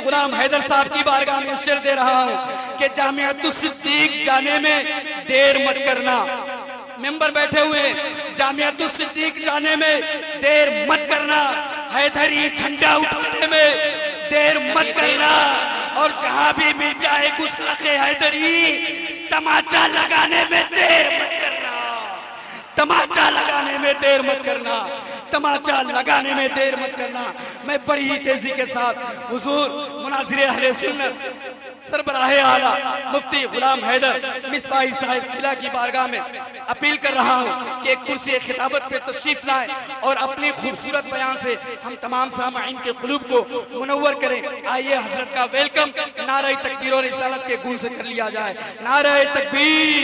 गुलाम हैदर साहब की बारगाह में शेर दे रहा हूँ कि जामियातुस्सिद्दीक जाने में देर मत करना। मेंबर बैठे हुए, जामियातुस्सिद्दीक जाने में देर मत करना, हैदरी झंडा उठाने में देर मत करना, और जहां भी मिल जाए गुस्ताखे हैदरी तमाचा लगाने में देर मत करना, तमाचा लगाने में देर मत करना, तमाचा लगाने में देर मत करना। मैं बड़ी ही तेजी के साथ हुजूर मुनाज़िर अहले सुन्नत सरबराहे आला मुफ्ती गुलाम हैदर मिसबाही साहिब किला की बारगाह में अपील कर रहा हूँ कि एक कुर्सी खिताबत पे तशरीफ लाएं और अपनी खूबसूरत बयान से हम तमाम सामाईन के क़ुलूब को मुनव्वर करें। आइए हजरत का वेलकम नारे तकबीर और रिसालत के गूंज से कर लिया जाए। नारे तकबीर।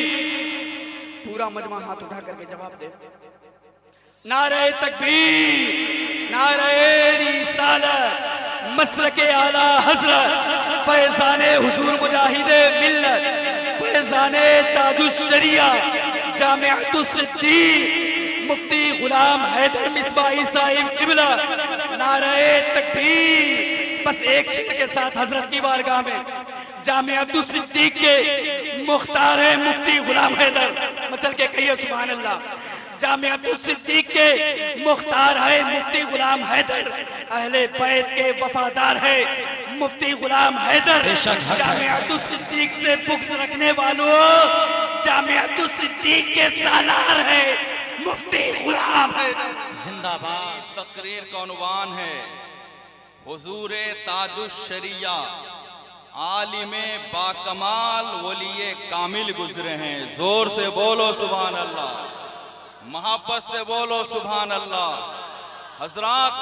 पूरा मजमा हाथ उठा करके जवाब दे। नारे तकबीर, नारे रिसालत, मसलके आला हजरत फैज़ाने हुजूर मुजाहिदे मिल्लत, फैज़ाने ताजुश्शरिया जामियातुस्सिद्दीक मुफ्ती गुलाम हैदर मिसबाही साहिब किबला। नारे तकबीर। बस एक शेर के साथ हजरत की बारगाह में जामियातुस्सिद्दीक के मुख्तार है मुफ्ती गुलाम हैदर, मचल के कहिए सुभान अल्लाह। जामियातुस्सिद्दीक के मुख्तार है मुफ्ती गुलाम हैदर, अहले बैत के वफादार है मुफ्ती गुलाम हैदर। जामियातुस्सिद्दीक से बुग़्ज़ रखने वालों, जामियातुस्सिद्दीक के सालार है मुफ्ती गुलाम हैदर जिंदाबाद। तकरीर का उन्वान है हुजूर ताजुश्शरिया आलिमे बाकमाल वलिये कामिल गुजरे हैं। जोर से बोलो सुभान अल्लाह, मोहब्बत से बोलो सुभान अल्लाह। हजरात,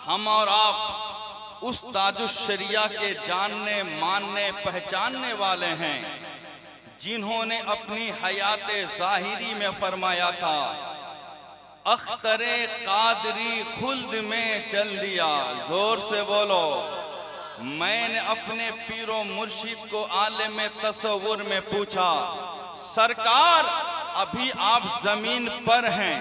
हम और आप उस ताजुश्शरिया के जानने मानने पहचानने वाले हैं जिन्होंने अपनी हयाते ज़ाहिरी में फरमाया था अख्तरे कादरी खुल्द में चल दिया। जोर से बोलो। मैंने अपने पीरो मुर्शिद को आलिम तसव्वुर में पूछा, सरकार अभी आप जमीन पर हैं,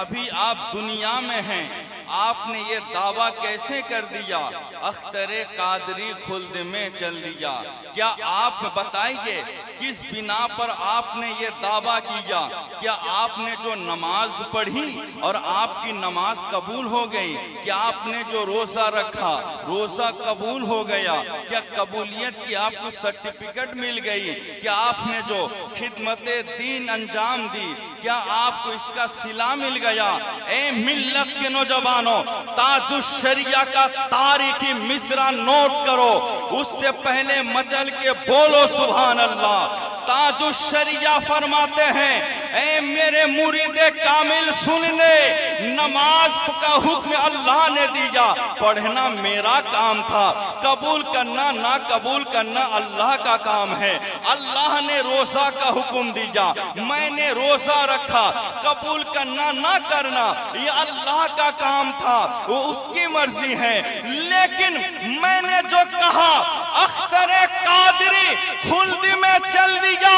अभी आप दुनिया में हैं, आपने ये दावा कैसे कर दिया अख्तरे कादरी खुल्द में चल दिया? क्या आप बताइए किस बिना पर आपने ये दावा किया? क्या आपने जो नमाज पढ़ी और आपकी नमाज कबूल हो गई? क्या आपने जो रोज़ा रखा रोज़ा कबूल हो गया? क्या कबूलियत की आपको सर्टिफिकेट मिल गई? क्या आपने जो खिदमते दीन अंजाम दी क्या आपको इसका सिला मिल गया? ए मिल्लत के नौजवानों, ताजुश्शरिया का तारीखी मिसरा नोट करो, उससे पहले मचल के बोलो सुभान अल्लाह। ताजुश्शरिया फरमाते हैं, ए मेरे मुरीदे कामिल सुन ले, नमाज का हुक्म अल्लाह ने दिया, पढ़ना मेरा काम था, कबूल करना ना कबूल करना अल्लाह का काम है। अल्लाह ने रोज़ा का हुक्म दिया, मैंने रोज़ा रखा, कबूल करना ना करना ये अल्लाह का काम था, वो उसकी मर्जी है। लेकिन मैंने जो कहा अख्तरे कादरी खुल्द में चल दिया,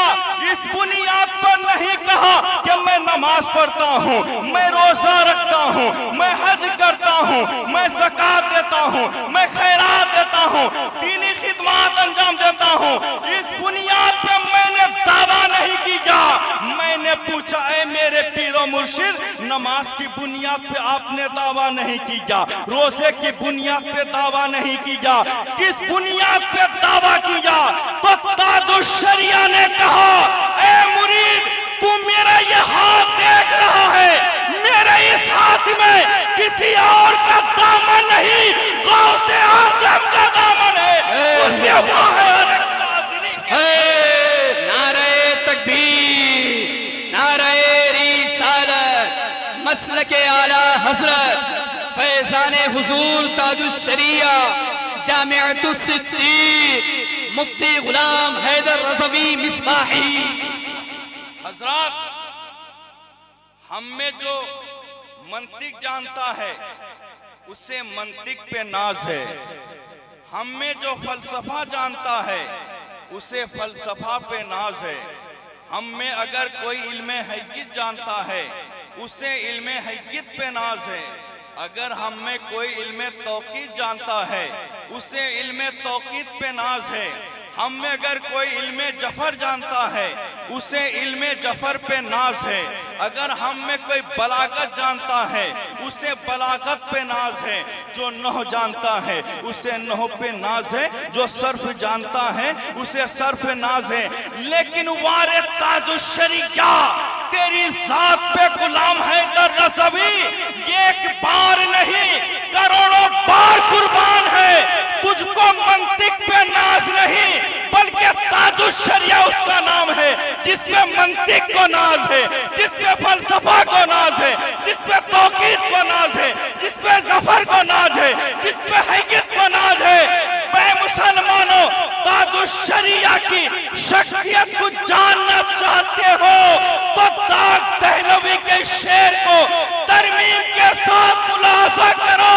इस बुनियाद पर नहीं कहा कि मैं नमाज पढ़ता हूँ, मैं रोज़ा रखता हूँ, मैं हज करता हूँ, मैं ज़कात देता हूँ, मैं खैरात देता हूँ, दीनी खिदमत अंजाम देता हूँ। इस बुनियाद पे मैंने दावा नहीं किया। मैंने पूछा, ऐ मेरे पीरो मुर्शिद, नमाज की बुनियाद पे आपने दावा नहीं किया, रोज़े की बुनियाद पे दावा नहीं किया, किस बुनियाद पे दावा किया? तो ताजुश्शरिया ने कहा, ऐ मुरीद तू मेरा ये हाथ देख रहा है, मेरे इस हाथ में किसी और का दामन नहीं, गौसे आज़म का दामन है। नारे तकबीर, नारे रिसालत, मसलके आला हजरत फैज़ाने हुजूर ताजुश्शरिया जामियातुस्सिद्दीक मुफ्ती गुलाम हैदर रज़वी मिसबाही। हजरात, हम में जो मंतिक जानता है उससे मंतिक पे नाज है, हम में जो फलसफा जानता है उसे फलसफा पे नाज है, हम में अगर कोई इल्मे हकीकत जानता है उसे इल्मे हकीकत पे नाज है, अगर हम में कोई इल्मे तौक़ीद जानता है उसे इल्मे तौकीद पे नाज है। हम में अगर कोई इल्मे जफर जानता है उसे इल्मे जफर पे नाज है। अगर हम में कोई बलागत जानता है उसे बलागत पे नाज है। जो नह जानता है उसे नह पे नाज है। जो सर्फ जानता है उसे सर्फ पे नाज है। लेकिन वारे ताजुश्शरिया तेरी जात पे गुलाम है दर रज़वी, एक बार नहीं करोड़ों बार कुर्बान है। तुझको मंतिक पे नाज नहीं बल्कि ताजुश्शरिया उसका नाम है जिसपे मंतिक को नाज है, जिसपे फलसफा को नाज है, जिसपे तौकीद को नाज है, जिसपे जफर को नाज है, जिसपे हैयत को नाज है। मैं मुसलमानों ताजुश्शरिया की शख्सियत को जानना चाहते हो तो दाग दहलवी के शेर को तरमीम के साथ मुलाजा करो।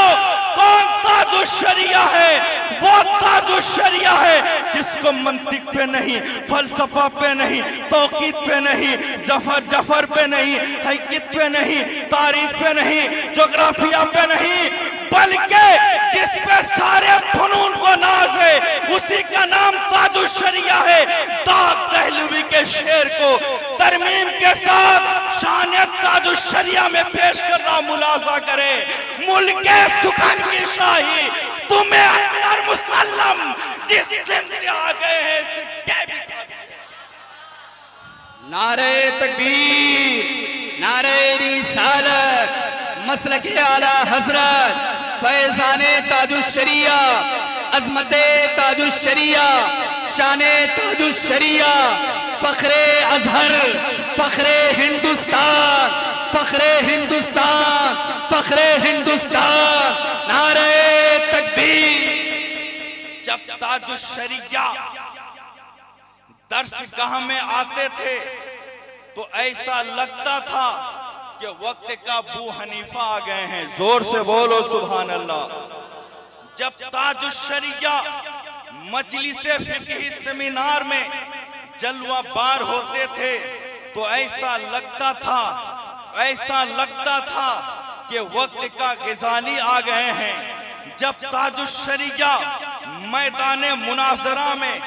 कौन ताजुश्शरिया है? वो ताजुश्शरिया है जिसको मंतिक पे नहीं, फलसफा पे नहीं, तौकीद पे नहीं, जफर पे नहीं, हैयत पे नहीं, तारीख पे नहीं, जोग्राफिया पे नहीं, बल्कि जिस पे सारे फनून को नाज है उसी का नाम ताजुश्शरिया है। दाग दहलवी के शेर को तरमीम के साथ शान ताजुश्शरिया में पेश करना मुलाजा करे। मुल्के सुखन की शाही तुम्हें अंदर मुसल्लम जिस जिंदगी आ गए हैं नारे तकबीर, नारे रिसालत, मसलके आला हजरत, फैज़ाने ताजुश्शरिया, अज़मते ताजुश्शरिया, शाने ताजुश्शरिया, फ़ख्रे अज़हर, फ़ख्रे हिंदुस्तान, फ़ख्रे हिंदुस्तान, फ़ख्रे हिंदुस्तान, नारे तकबीर। जब ताजुश्शरिया दर्सगाह में आते थे तो ऐसा लगता था कि वक्त का अबू हनीफा आ गए हैं। जोर से बोलो सुभान अल्लाह। जब ताजुश्शरिया मजलिसे फिक़ही सेमिनार में जलवा बार होते थे तो ऐसा लगता था कि वक्त का ग़ज़ाली आ गए हैं। जब ताजुश्शरिया मैदान मुनाज़रा में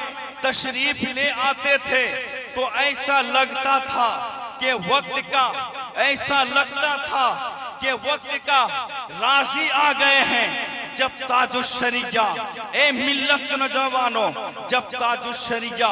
तशरीफ ले आते थे तो ऐसा लगता था कि वक्त का राज़ी आ गए हैं। जब ताजुश्शरिया ए मिल्लत के नौजवानों, जब ताजुश्शरिया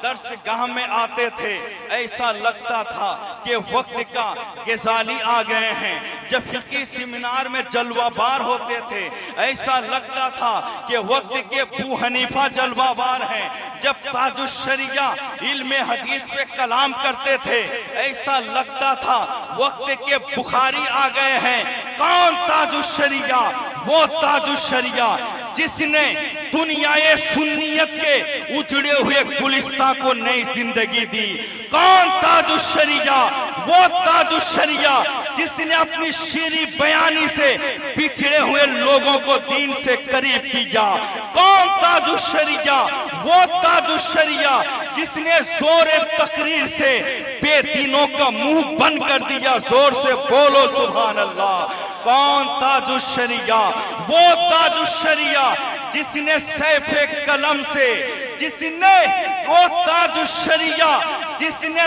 दर्सगाह में आते थे ऐसा लगता था कि वक्त का ग़ज़ाली आ गए हैं। जब फ़िक़ही सेमिनार में जलवाबार होते थे ऐसा लगता था कि वक्त के अबू हनीफा जलवाबार हैं। जब ताजुश्शरिया इल्मे हदीस पे कलाम करते थे ऐसा लगता था वक्त के बुखारी आ गए हैं। कौन ताजुश्शरिया? वो ताजुश्शरिया जिसने दुनियाए सुन्नियत के उजड़े हुए गुलिस्तां को नई जिंदगी दी। कौन ताजुश्शरिया? वो ताजुश्शरिया जिसने अपनी शीरी बयानी से पिछड़े हुए लोगों को दीन से करीब किया। कौन ताजुश्शरिया? वो ताजुश्शरिया जिसने जोर तकरीर से बेदीनों का मुंह बंद कर दिया। जोर से बोलो सुभान अल्लाह। कौन ताजुश्शरिया? वो ताजुश्शरिया जिसने सैफे कलम से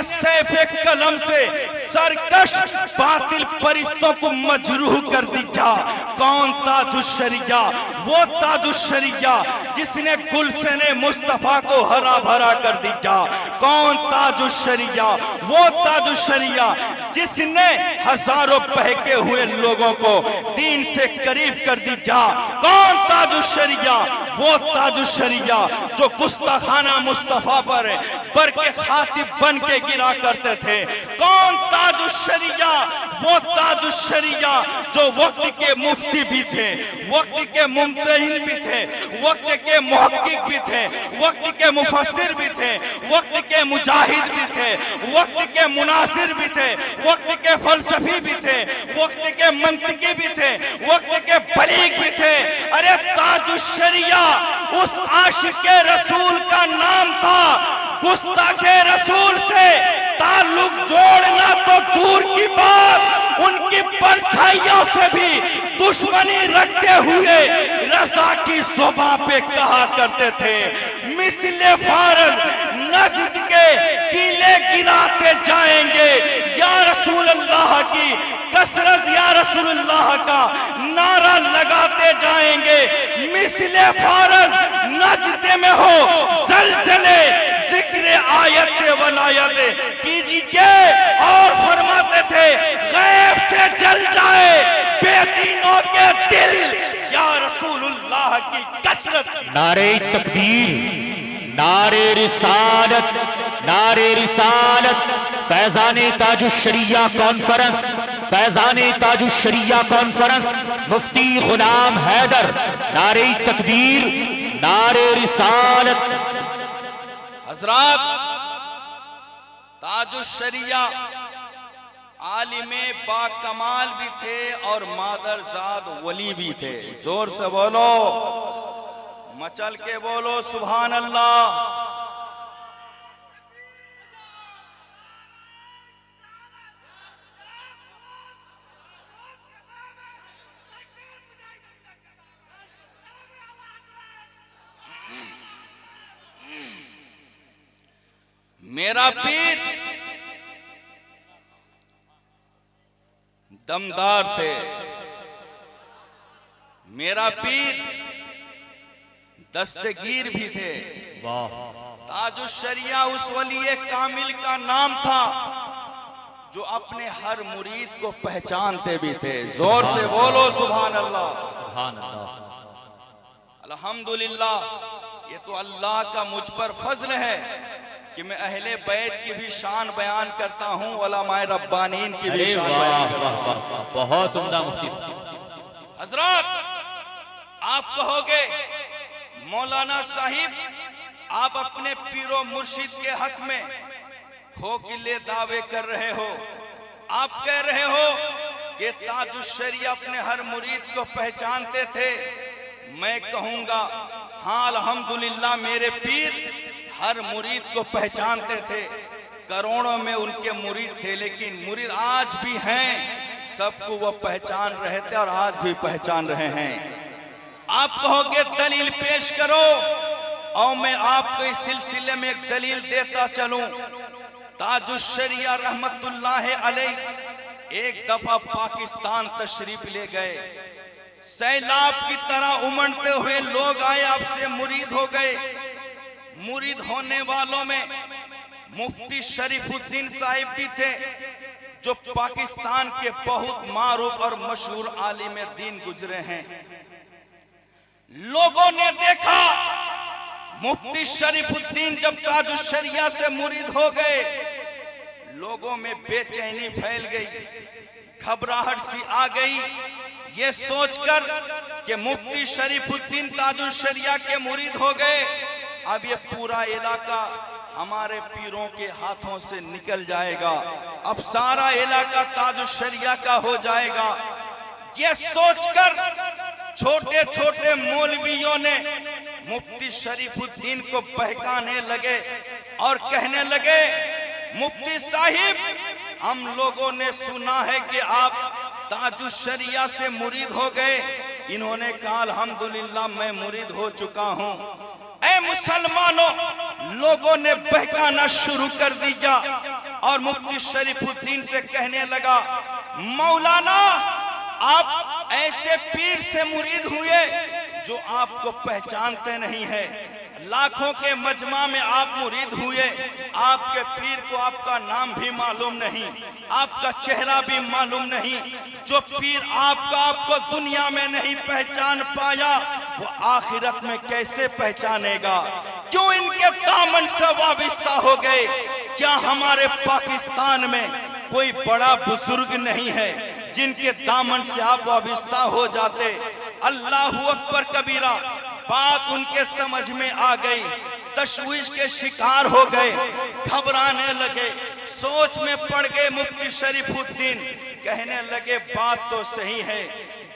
सैफे कलम से सरकश बातिल परिस्तों को मजरूह कर दिया। कौन ताजुश्शरिया? वो ताजुश्शरिया जिसने गुलशने मुस्तफा को हरा भरा कर दिया। कौन ताजुश्शरिया? वो ताजुश्शरिया जिसने हजारों बहके हुए लोगों को दीन से करीब कर दिया। कौन ताजुश्शरिया? वो ताजुश्शरिया जो गुस्ताखाना मुस्तफा पर के खातिब बन के गिरा करते थे। कौन ताजुश्शरिया? वो ताजुश्शरिया जो वक्त के मुफ्ती भी थे, वक्त के मुम्तहिन भी थे, वक्त के मुहक्किक भी थे, वक्त के मुफस्सिर भी थे, वक्त के मुजाहिद भी थे, वक्त के मुनासिर भी थे, वक्त के फलसफी भी थे, वक्त के मंतिकी भी थे, वक्त के बलीग भी थे। अरे ताजुश्शरिया उस आशिक़े रसूल का नाम था। गुस्ताखे रसूल से ताल्लुक जोड़ना तो दूर की बात, उनकी परछाइयों से भी दुश्मनी रखते हुए रजा की ज़ुबां पे कहा करते थे, मिसले फारज नज़्द के किले गिराते जाएंगे, या रसूल अल्लाह की कसरत या रसूल अल्लाह का नारा लगाते जाएंगे। मिसले फारज नज़्द में हो ज़लज़ले जिक्र आयत वलायत कीजिए, और फरमाते थे गैब से जल जाए बेदीनों के दिल, या रसूलुल्लाह की कसरत। नारे तकबीर, नारे रिसालत, नारे रिसालत। फैजाने ताजुश्शरिया कॉन्फ्रेंस, फैजाने ताजुश्शरिया कॉन्फ्रेंस, मुफ्ती गुलाम हैदर। नारे तकबीर, नारे रिसालत। हजरात, ताजुश्शरिया आलिमे बाकमाल भी थे और मादरजाद वली भी थे। जोर से बोलो, मचल के बोलो सुभान अल्लाह। मेरा पीर दमदार थे, मेरा पीर दस्तगीर भी थे। ताजुश्शरिया उस वली कामिल का नाम था जो अपने हर मुरीद को पहचानते भी थे। जोर से बोलो सुभान अल्लाह, सुभान अल्लाह। अल्हम्दुलिल्लाह, ये तो अल्लाह का मुझ पर फजल है कि मैं अहले बैत की भी शान बयान करता हूँ, उलमाए रब्बानीन की भी शान बयान करता हूँ। बहुत उम्दा मुफ्ती। हजरत, आप कहोगे मौलाना साहिब आप अपने पीरो मुर्शिद के हक में खोखले दावे कर रहे हो। आप कह रहे हो कि ताजुश्शरिया अपने हर मुरीद को पहचानते थे। मैं कहूंगा हाँ अल्हम्दुलिल्लाह, मेरे पीर हर मुरीद को पहचानते थे। करोड़ों में उनके मुरीद थे, लेकिन मुरीद आज भी हैं, सबको वो पहचान रहे थे और आज भी पहचान रहे हैं। आप कहोगे दलील पेश करो, और मैं आपको इस सिलसिले में एक दलील देता चलूं। ताजुश्शरिया रहमतुल्लाह अलैह एक दफा पाकिस्तान तशरीफ ले गए। सैलाब की तरह उमड़ते हुए लोग आए, आपसे मुरीद हो गए। मुरीद होने वालों में मुफ्ती शरीफुद्दीन साहिब भी थे, जो पाकिस्तान के बहुत मारूफ और मशहूर आलिम दीन गुजरे हैं। लोगों ने देखा मुफ्ती शरीफुद्दीन जब ताजुश्शरिया से मुरीद हो गए, लोगों में बेचैनी फैल गई, घबराहट सी आ गई, ये सोचकर कि मुफ्ती शरीफुद्दीन ताजुश्शरिया के मुरीद हो गए, अब ये पूरा इलाका हमारे पीरों के हाथों से निकल जाएगा, अब सारा इलाका ताजुश्शरिया का हो जाएगा। ये सोचकर छोटे छोटे मौलवियों ने मुफ्ती शरीफुद्दीन को बहकाने लगे और कहने लगे, मुफ्ती साहिब हम लोगों ने सुना है कि आप ताजुश्शरिया से मुरीद हो गए। इन्होंने कहा अल्हम्दुलिल्लाह मैं मुरीद हो चुका हूँ। ऐ मुसलमानों, लोगों ने बहकाना शुरू कर दिया और मुफ्ती शरीफुद्दीन से कहने लगा, मौलाना आप ऐसे पीर से मुरीद हुए जो आपको पहचानते नहीं है। लाखों के मजमा में आप मुरीद हुए, आपके पीर को आपका नाम भी मालूम नहीं, आपका चेहरा भी मालूम नहीं। जो पीर आपको दुनिया में नहीं पहचान पाया, वो आखिरत में कैसे पहचानेगा? क्यों इनके दामन से वाबिस्ता हो गए? क्या हमारे पाकिस्तान में कोई बड़ा बुजुर्ग नहीं है जिनके दामन से आप वाबिस्ता हो जाते? अल्लाहू अकबर कबीरा। बात उनके समझ में आ गई, तशवीश के शिकार हो गए, घबराने लगे, सोच में पड़ गए। मुफ्ती शरीफुद्दीन कहने लगे, बात तो सही है,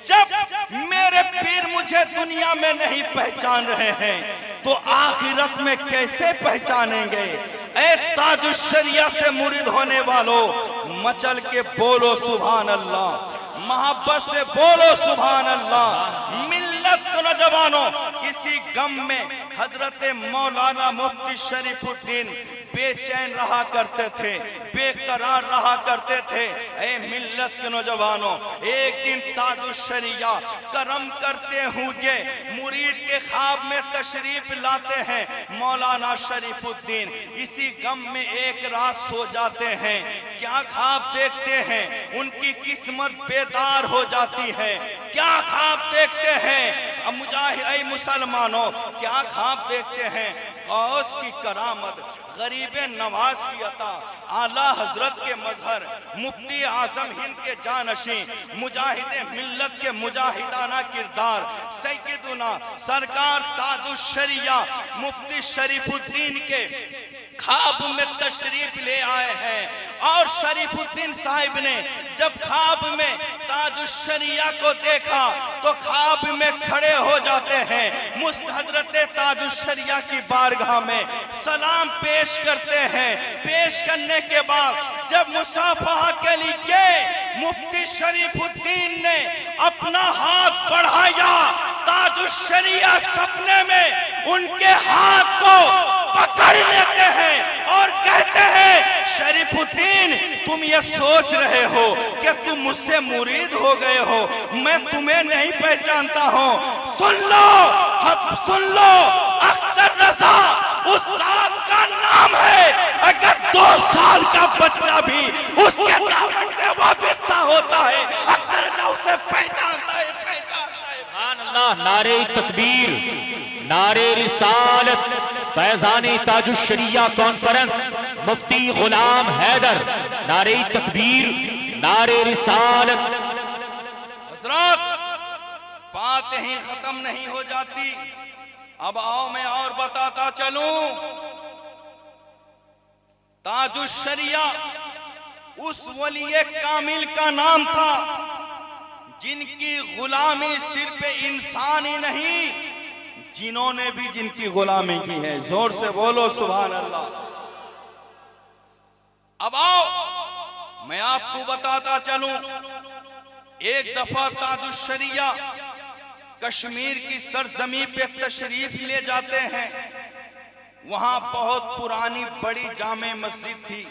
जब मेरे पीर मुझे दुनिया में नहीं पहचान रहे हैं तो आखिरत में कैसे पहचानेंगे? ऐ ताजुश्शरिया से मुरीद होने वालों, मचल के बोलो सुभान अल्लाह, मोहब्बत से बोलो सुभान अल्लाह। मिल्लत न नौजवानों, इसी गम में हजरत मौलाना मुफ्ती शरीफुद्दीन बेचैन रहा करते थे, बेकरार रहा करते थे। ए मिल्लत के नौजवानों, एक दिन ताजुश्शरिया करम करते हुए मुरीद के ख्वाब में तशरीफ लाते हैं मौलाना शरीफुद्दीन। इसी गम में एक रात सो जाते हैं। क्या ख्वाब देखते हैं, उनकी किस्मत बेदार हो जाती है। क्या ख्वाब देखते हैं मुजाहिद मुसलमानों, क्या ख्वाब देखते हैं? गौस की करामत, गरीब नवाज की अता, आला हजरत के मजहर, मुफ्ती आजम हिंद के जानशी, मुजाहिद मिल्लत के मुजाहिदाना किरदार, सैयदुना सरकार ताजुश्शरिया मुफ्ती शरीफुद्दीन के ख्वाब में तशरीफ ले आए हैं। और शरीफुद्दीन साहिब ने जब ख्वाब में ताजुश्शरिया को देखा तो ख्वाब में खड़े हो जाते हैं, हजरत ताजुश्शरिया की बारगाह में सलाम पेश करते हैं। पेश करने के बाद जब मुसाफहा के लिए मुफ्ती शरीफुद्दीन ने अपना हाथ बढ़ाया, ताजुश्शरिया सपने में उनके हाथ को पकड़ लेते हैं और कहते हैं, शरीफुद्दीन तुम ये सोच रहे हो कि तुम मुझसे मुरीद हो गए हो, मैं तुम्हें नहीं पहचानता हूँ। सुन लो, अब सुन लो, अख्तर रजा उस साल का नाम है। अगर 2 साल का बच्चा भी उसके दामन से वाबस्ता होता है, अख्तर रजा उसे पहचानता है, पहचानता है। सुभान अल्लाह। नारे तकबीर, नारे रिसालत, फैजाने ताजुश्शरिया कॉन्फ्रेंस, मुफ्ती गुलाम हैदर। नारे तकबीर, नारे रिसालत। हजरत, बातें ही खत्म नहीं हो जाती। अब आओ मैं और बताता चलूं। ताजुश्शरिया उस वलिये कामिल का नाम था जिनकी गुलामी सिर्फ इंसान ही नहीं, जिन्होंने भी जिनकी गुलामी की है। जोर से बोलो सुभान अल्लाह। अब आओ मैं आपको बताता चलूं। एक दफा ताजुश्शरिया कश्मीर की सरजमी पे तशरीफ ले जाते हैं। वहां बहुत पुरानी बड़ी जामे मस्जिद थी।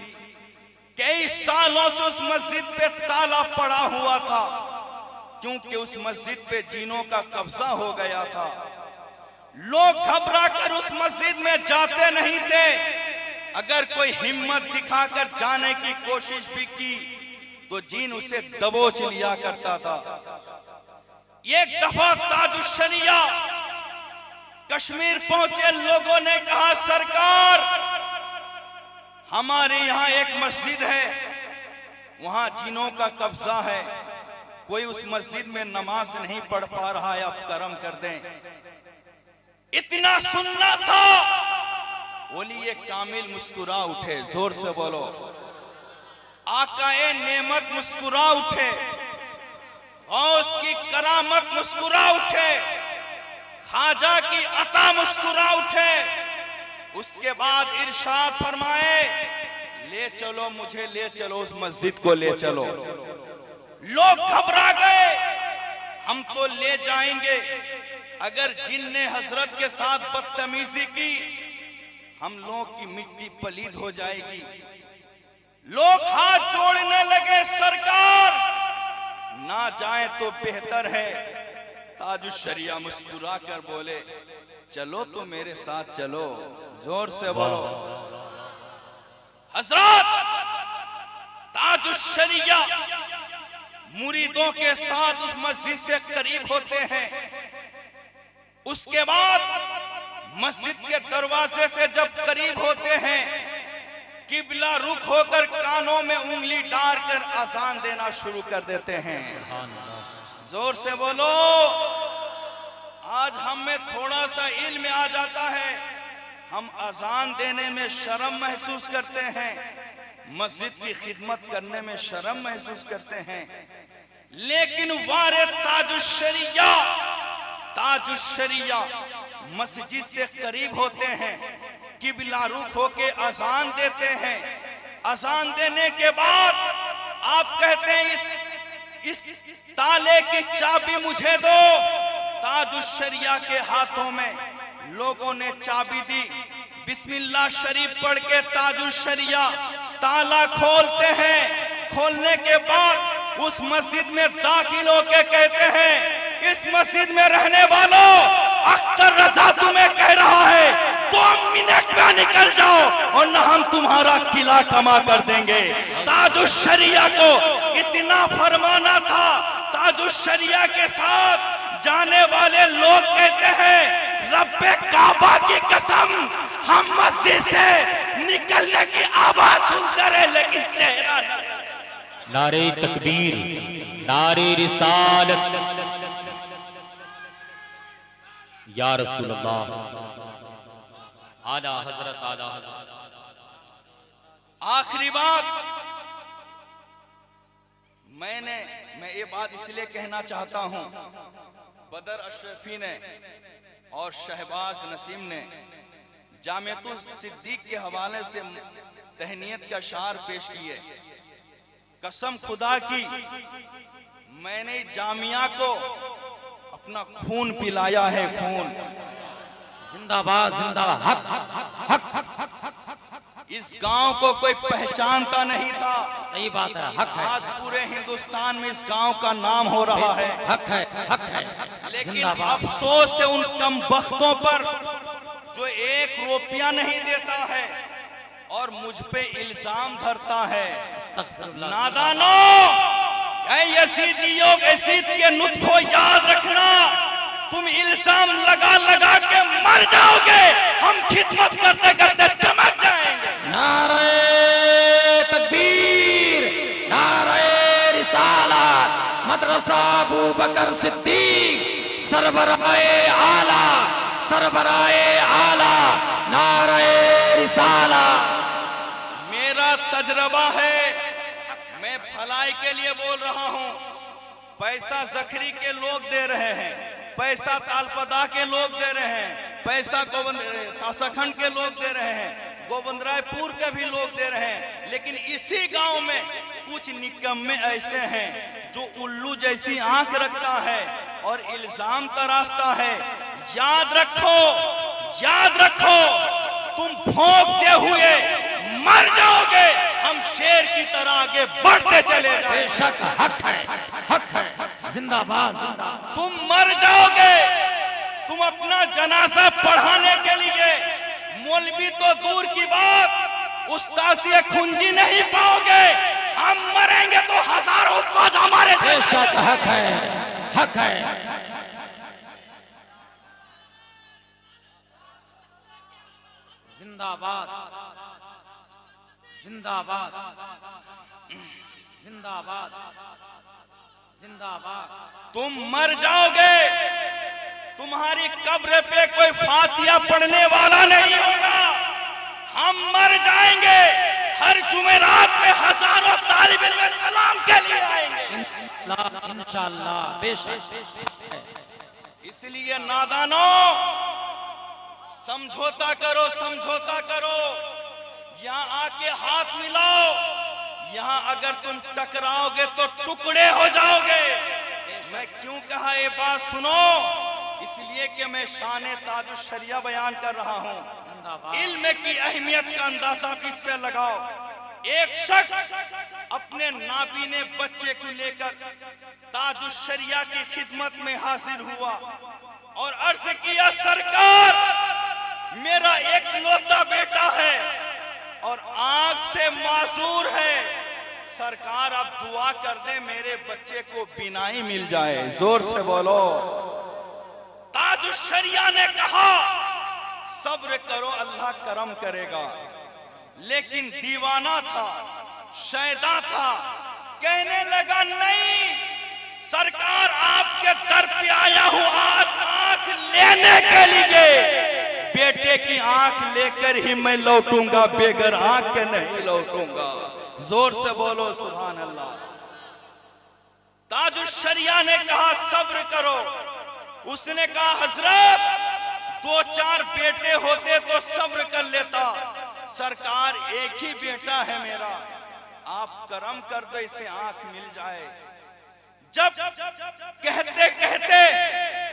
कई सालों से उस मस्जिद पे ताला पड़ा हुआ था, क्योंकि उस मस्जिद पे जीनों का कब्जा हो गया था। लोग घबरा कर उस मस्जिद में जाते नहीं थे। अगर कोई हिम्मत दिखाकर जाने की कोशिश भी की तो जीन उसे दबोच लिया करता था। एक दफा ताजुश्शरिया कश्मीर पहुंचे। लोगों ने कहा, सरकार हमारे यहाँ एक मस्जिद है, वहां जीनों का कब्जा है, कोई उस मस्जिद में नमाज नहीं पढ़ पा रहा है, आप करम कर दें। इतना सुनना था, वलिये कामिल मुस्कुरा उठे। जोर से बोलो, आकाए नेमत मुस्कुरा उठे, गौस की करामत मुस्कुरा उठे, खाजा की अता मुस्कुरा उठे। उसके बाद इरशाद फरमाए, ले चलो मुझे, ले चलो उस मस्जिद को, ले चलो। लोग घबरा गए, हम तो ले जाएंगे, अगर जिन ने हजरत के साथ बदतमीजी की हम लोगों की मिट्टी पलीद हो जाएगी। लोग हाथ जोड़ने लगे, सरकार ना जाए तो बेहतर है। ताजुश्शरिया मुस्कुरा कर बोले, चलो तो मेरे साथ चलो। जोर से बोलो। हजरत ताजुश्शरिया मुरीदों के साथ उस मस्जिद से करीब होते हैं। उसके बाद मस्जिद के दरवाजे से जब करीब होते हैं, किबला रुख होकर कानों में उंगली डालकर अजान देना शुरू कर देते हैं। जोर से बोलो। आज हम में थोड़ा सा इल्म आ जाता है, हम अजान देने में शर्म महसूस करते हैं, मस्जिद की खिदमत करने में शर्म महसूस करते हैं। लेकिन वारे ताजुश्शरिया, ताजुश्शरिया मस्जिद से करीब होते हैं, किबला रुख होके अजान देते हैं। अजान देने के बाद आप कहते हैं, इस ताले की चाबी मुझे दो। ताजुश्शरिया के हाथों में लोगों ने चाबी दी। बिस्मिल्लाह शरीफ पढ़ के ताजुश्शरिया ताला खोलते हैं। खोलने के बाद उस मस्जिद में दाखिल होके कहते हैं, इस मस्जिद में रहने वालों, अख्तर रजा तुम्हें कह रहा है 2 मिनट में निकल जाओ और न हम तुम्हारा किला कमा कर देंगे। ताजुश्शरिया को इतना फरमाना था। ताजुश्शरिया के साथ जाने वाले लोग कहते हैं, रब्बे काबा की कसम, हम मस्जिद से निकलने की आवाज सुनते रहे लेकिन चेहरा नहीं। नारे तकबीर, नारे रिसालत, या रसूल अल्लाह, आला हजरत, आला हजरत। आखिरी बात मैं ये बात इसलिए कहना चाहता हूं, बदर अशरफी ने और शहबाज नसीम ने जामिअतुल सिद्दीक के हवाले से तहनीयत का अशार पेश किए। कसम खुदा की, मैंने जामिया को अपना खून पिलाया है, खून। जिंदाबाद, जिंदाबाद, हक हक हक। इस गांव को कोई पहचानता नहीं था। सही बात है, हक है। आज पूरे हिंदुस्तान में इस गांव का नाम हो रहा है। हक है, हक है। लेकिन अफसोस है उन कम बख्तों पर जो 1 रुपया नहीं देता है और मुझ पे इल्जाम धरता है। नादानों, यजीदियों यजीद के नुत्फ को याद रखना। तुम इल्जाम लगा लगा के मर जाओगे, हम खिदमत करते करते चमक जाएंगे। नारे तकबीर, नारे रिसालत, मदरसा अबू बकर सिद्दीक सरबराए आला, सरबराए आला, नारे रिसालत। मेरा तजर्बा है, मैं भलाई के लिए बोल रहा हूं। पैसा जखरी के लोग दे रहे हैं, पैसा तालपदा के लोग दे रहे हैं, पैसा तासाखंड के लोग दे रहे हैं, गोविंदरायपुर के भी लोग दे रहे हैं। लेकिन इसी गांव में कुछ निकम्मे ऐसे हैं जो उल्लू जैसी आंख रखता है और इल्जाम तराशता है। याद रखो, याद रखो, तुम भौंकते हुए मर जाओगे, हम शेर की तरह आगे बढ़ते चले जाएंगे। बेशक हक है, हक है। जिंदाबाद, जिंदाबाद। तुम मर जाओगे, तुम अपना जनाजा पढ़ाने के लिए मौलवी तो दूर की बात, उस्ताद खुंजी नहीं पाओगे। हम मरेंगे तो हजारों उस्ताद हमारे। बेशक हक है, हक है। जिंदाबाद, जिंदाबाद, जिंदाबाद, जिंदाबाद। तुम मर जाओगे, तुम्हारी कब्र पे कोई फातिया पढ़ने वाला नहीं होगा। हम मर जाएंगे, हर जुमेरात में हजारों तालिब इल्म सलाम के लिए आएंगे इंशाअल्लाह। बेशक। इसलिए नादानों, समझौता करो, समझौता करो। यहाँ आके हाथ मिलाओ। यहाँ अगर तुम टकराओगे तो टुकड़े हो जाओगे। मैं क्यों कहा ये बात सुनो, इसलिए कि मैं शान ताजुश्शरिया बयान कर रहा हूँ। इल्म की अहमियत का अंदाजा इससे लगाओ। एक शख्स अपने नाबीने बच्चे को लेकर ताजुश्शरिया की खिदमत में हाजिर हुआ और अर्ज किया, सरकार, मेरा एकलौता बेटा है और आंख से मासूर है। सरकार आप दुआ कर दे मेरे बच्चे को बीनाई मिल जाए। जोर से बोलो। ताजुश्शरिया ने कहा, सब्र करो, अल्लाह करम करेगा। लेकिन दीवाना था, शैदा था, कहने लगा, नहीं सरकार, आपके दर पे आया हूं आज आंख लेने के लिए। बेटे की आंख लेकर ही मैं लौटूंगा, बेगर आंख के नहीं लौटूंगा। जोर से बोलो सुभान अल्लाह। ताजुश्शरिया ने कहा, सब्र करो। उसने कहा, हजरत, 2-4 बेटे होते तो सब्र कर लेता। सरकार, एक ही बेटा है मेरा, आप करम कर दो, इसे आंख मिल जाए। जब कहते कहते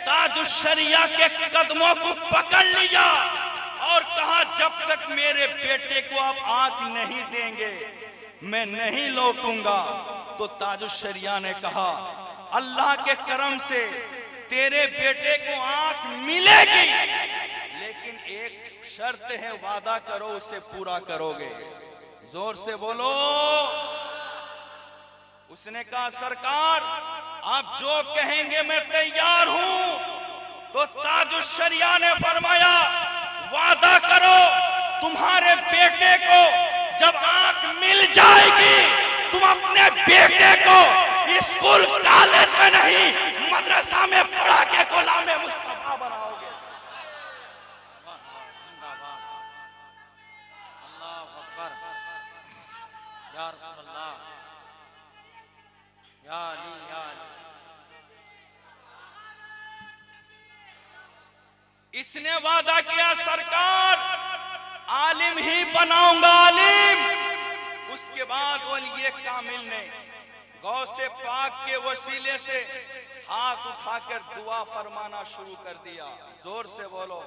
ताजुश्शरिया के कदमों को पकड़ लिया और कहा जब तक मेरे बेटे को आप आंख नहीं देंगे मैं नहीं लौटूंगा। तो ताजुश्शरिया ने कहा अल्लाह के करम से तेरे बेटे को आंख मिलेगी, लेकिन एक शर्त है, वादा करो उसे पूरा करोगे। जोर से बोलो। उसने कहा सरकार आप जो कहेंगे मैं तैयार हूं। तो ताजुश्शरिया ने फरमाया वादा करो तुम्हारे बेटे को जब आंख मिल जाएगी तुम अपने बेटे को स्कूल कॉलेज में नहीं मदरसा में पढ़ा के गुलाम मुस्तफा बनाओगे। अल्लाह अकबर। या रसूल अल्लाह, या अली, या अली। इसने वादा किया सरकार आलिम ही बनाऊंगा, आलिम। उसके बाद वली कामिल ने गौसे पाक के वसीले से हाथ उठाकर दुआ फरमाना शुरू कर दिया। जोर से बोलो।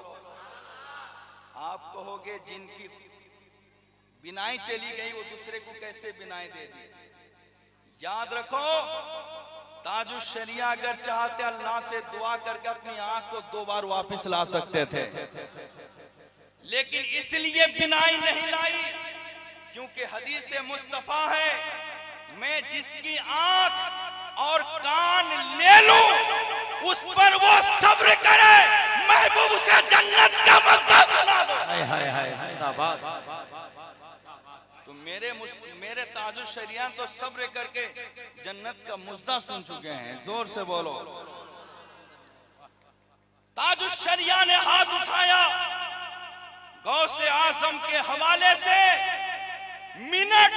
आप कहोगे जिनकी बिनाई चली गई वो दूसरे को कैसे बिनाई दे दी। याद रखो ताजुश्शरिया अगर चाहते अल्लाह से दुआ करके अपनी आंख को 2 बार वापस ला सकते थे, लेकिन इसलिए बिनाई नहीं लाई क्योंकि हदीस मुस्तफा है मैं जिसकी आंख और कान ले लूं उस पर वो सब्र करे, महबूब से जन्नत का मज़ा सुना दो। हाय हाय हाय, जिंदाबाद। तो मेरे ताजुश्शरिया तो सब्र करके जन्नत का मुज़्दा सुन चुके हैं। जोर से बोलो। ताजुश्शरिया ने हाथ उठाया, गौसे आज़म के हवाले से मिनट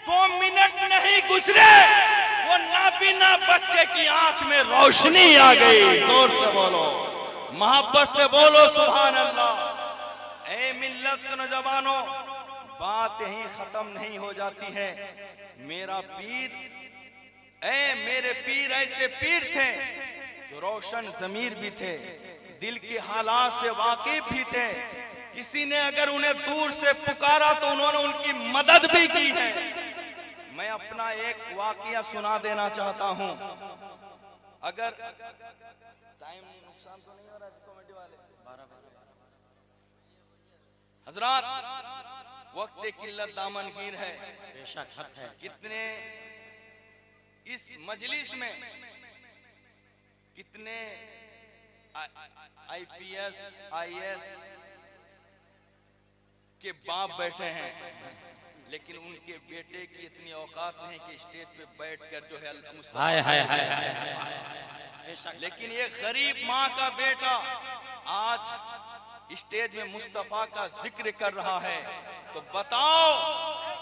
2 मिनट नहीं गुजरे वो नाबीना बच्चे की आंख में रोशनी आ गई। जोर से बोलो, मोहब्बत से बोलो सुभान अल्लाह। ए मिल्लत के नौजवानों, बात यहीं खत्म नहीं हो जाती है। मेरा पीर, मेरे पीर ऐसे पीर थे जो रोशन ज़मीर भी थे, दिल के हालात से वाकिफ भी थे। किसी ने अगर उन्हें दूर से पुकारा तो उन्होंने उनकी मदद भी की है। मैं अपना एक वाकया सुना देना चाहता हूं। अगर टाइम नुकसान तो नहीं हो रहा कमेटी वाले? हजरात, वक्त किल्लत दामनगीर है। बेशक हक है। कितने इस मजलिस में कितने IPS IAS के बाप बैठे हैं, लेकिन उनके बेटे की इतनी औकात नहीं कि स्टेज पे बैठकर जो है हाय हाय हाय हाय। लेकिन ये गरीब माँ का बेटा आज स्टेज में मुस्तफा का जिक्र कर रहा है। तो बताओ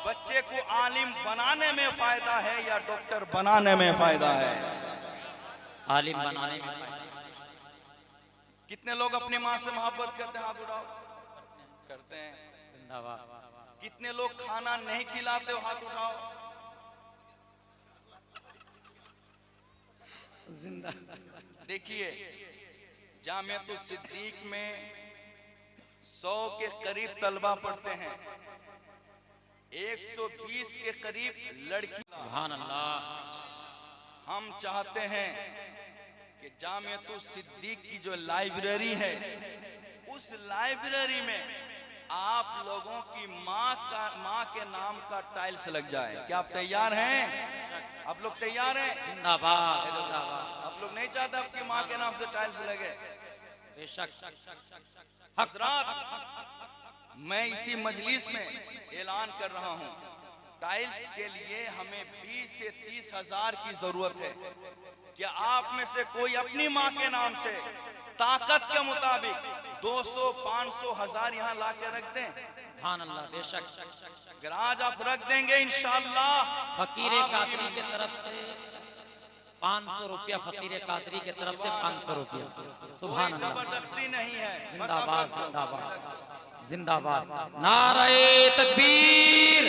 बच्चे को आलिम बनाने में फायदा है या डॉक्टर बनाने में फायदा है? आलिम बनाने में। कितने लोग अपनी माँ से मोहब्बत करते हैं? हाथ उठाओ। करते हैं। जिंदाबाद। कितने लोग खाना नहीं खिलाते हो? हाथ उठाओ। जिंदा। देखिए जामिअतुस सिद्दीक में 100 के करीब तलबा पढ़ते हैं, 120 के करीब लड़की। सुभान अल्लाह। हम चाहते हैं कि जामिअतुस सिद्दीक की जो लाइब्रेरी है उस लाइब्रेरी में आप लोगों की माँ के नाम का टाइल्स लग जाए। क्या आप तैयार हैं? आप लोग तैयार हैं? जिंदाबाद। आप लोग नहीं चाहते आपकी माँ के नाम से टाइल्स लगे? बेशक। हजरात, मैं इसी मजलिस में ऐलान कर रहा हूँ टाइल्स के लिए हमें 20 से 30 हजार की जरूरत है। क्या आप में से कोई अपनी माँ के नाम से ताकत के मुताबिक 200, 500, 1000 यहाँ ला के रख दें? सुभान अल्लाह। बेशक। अगर आज आप रख देंगे इंशाअल्लाह फकीर कादरी की तरफ से 500 रुपया, फकीर कादरी की तरफ से 500 रुपया। सुभान अल्लाह। जबरदस्ती नहीं है। जिंदाबाद। जिंदाबाद। जिंदाबाद। नारे तकबीर,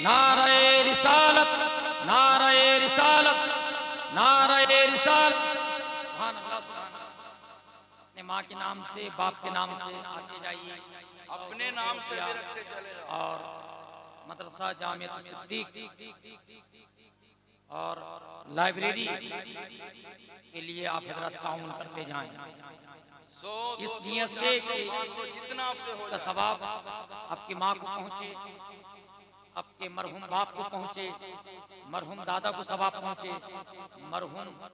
नारे रिसालत, नारे रिसालत। नारे रिसाल, सुभान अल्लाह, सुभान अल्लाह। अपने माँ के नाम से, बाप के नाम से आते जाइए, अपने नाम से भी रखते चले जाओ। और मदरसा जामिया सिद्दीक और लाइब्रेरी के लिए आप हजरत ताउन करते जाएं, इस नियत से कि जितना आपसे हो इसका सवाब आपकी माँ को पहुँचे, आपके मरहूम बाप को पहुँचे, मरहूम दादा को सवाब पहुँचे, मरहूम